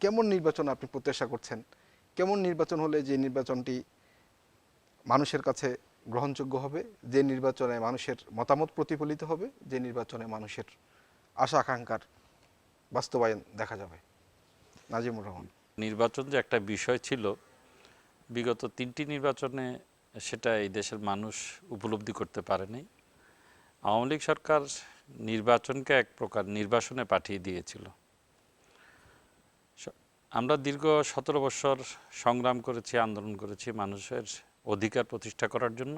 কেমন নির্বাচন আপনি প্রত্যাশা করছেন? কেমন নির্বাচন হলে যে নির্বাচনটি মানুষের কাছে গ্রহণযোগ্য হবে, যে নির্বাচনে মানুষের মতামত প্রতিফলিত হবে, যে নির্বাচনে মানুষের আশা আকাঙ্ক্ষার বাস্তবায়ন দেখা যাবে? নাজিমুর রহমান। নির্বাচন যে একটা বিষয় ছিল বিগত 3টি নির্বাচনে, সেটা এই দেশের মানুষ উপলব্ধি করতে পারেনি। আওয়ামী লীগ সরকার নির্বাচনকে এক প্রকার নির্বাসনে পাঠিয়ে দিয়েছিল। আমরা দীর্ঘ 17 বছর সংগ্রাম করেছি, আন্দোলন করেছি মানুষের অধিকার প্রতিষ্ঠা করার জন্য।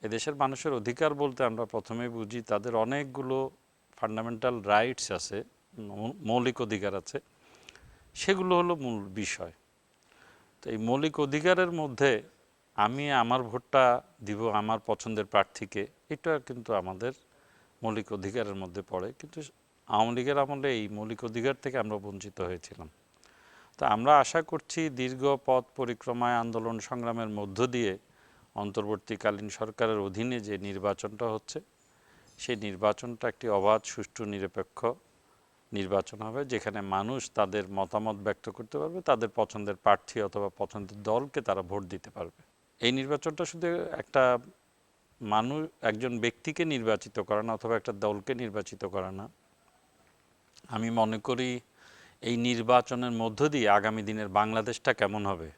এদেশের মানুষের অধিকার বলতে আমরা প্রথমেই বুঝি তাদের অনেকগুলো ফান্ডামেন্টাল রাইটস আছে, মৌলিক অধিকার আছে, সেগুলো হলো মূল বিষয়। তো এই মৌলিক অধিকারের মধ্যে আমি আমার ভোটটা দিব আমার পছন্দের প্রার্থীকে, এটা কিন্তু আমাদের মৌলিক অধিকারের মধ্যে পড়ে। কিন্তু আওয়ামী লীগের আমলে এই মৌলিক অধিকার থেকে আমরা বঞ্চিত হয়েছিলাম। তো আমরা আশা করছি দীর্ঘ পথ পরিক্রমায় আন্দোলন সংগ্রামের মধ্য দিয়ে অন্তর্বর্তীকালীন সরকারের অধীনে যে নির্বাচনটা হচ্ছে, সেই নির্বাচনটা একটি অবাধ, সুষ্ঠু, নিরপেক্ষ নির্বাচন হবে, যেখানে মানুষ তাদের মতামত ব্যক্ত করতে পারবে, তাদের পছন্দের প্রার্থী অথবা পছন্দের দলকে তারা ভোট দিতে পারবে। এই নির্বাচনটা শুধু একটা একজন ব্যক্তিকে নির্বাচিত করা না অথবা একটা দলকে নির্বাচিত করা না। আমি মনে করি এই নির্বাচনের মধ্য দিয়ে আগামী দিনের বাংলাদেশটা কেমন হবে,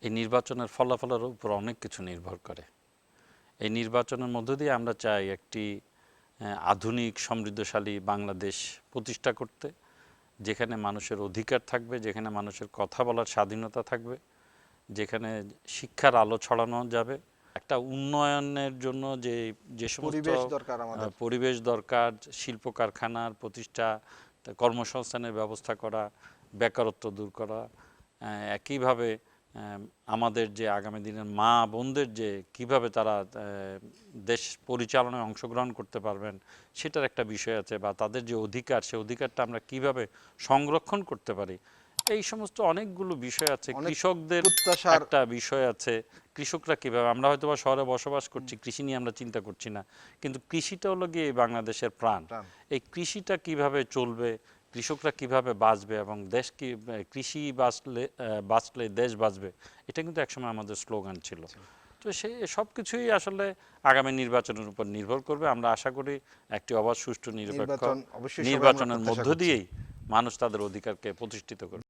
এই নির্বাচনের ফলাফলের উপর অনেক কিছু নির্ভর করে। এই নির্বাচনের মধ্য দিয়ে আমরা চাই একটি আধুনিক সমৃদ্ধশালী বাংলাদেশ প্রতিষ্ঠা করতে, যেখানে মানুষের অধিকার থাকবে, যেখানে মানুষের কথা বলার স্বাধীনতা থাকবে, যেখানে শিক্ষার আলো ছড়ানো যাবে। একটা উন্নয়নের জন্য যে সমস্ত পরিবেশ দরকার, শিল্প কারখানার প্রতিষ্ঠা, কর্মসংস্থানের ব্যবস্থা করা, বেকারত্ব দূর করা, একইভাবে আমাদের যে আগামী দিনের মা বোনদের যে কিভাবে তারা দেশ পরিচালনায় অংশগ্রহণ করতে পারবেন সেটার একটা বিষয় আছে, বা তাদের যে অধিকার, সে অধিকারটা আমরা কিভাবে সংরক্ষণ করতে পারি, এই সমস্ত অনেকগুলো বিষয় আছে। কৃষকদের একটা বিষয় আছে, কৃষকরা কিভাবে, আমরা হয়তো বা শহরে বসবাস করছি, কৃষি নিয়ে আমরা চিন্তা করছি না, কিন্তু কৃষিটা হলো গিয়ে বাংলাদেশের প্রাণ। এই কৃষিটা কিভাবে চলবে, কৃষকরা কিভাবে বাঁচবে, এবং দেশ কি কৃষি বাঁচলে দেশ বাঁচবে, এটা কিন্তু একসময় আমাদের স্লোগান ছিল। তো সব কিছুই আসলে আগামী নির্বাচনের উপর নির্ভর করবে। আমরা আশা করি একটি অবাধ, সুষ্ঠু, নিরপেক্ষ নির্বাচনের মধ্য দিয়েই মানুষ তাদের অধিকারকে প্রতিষ্ঠিত করবে।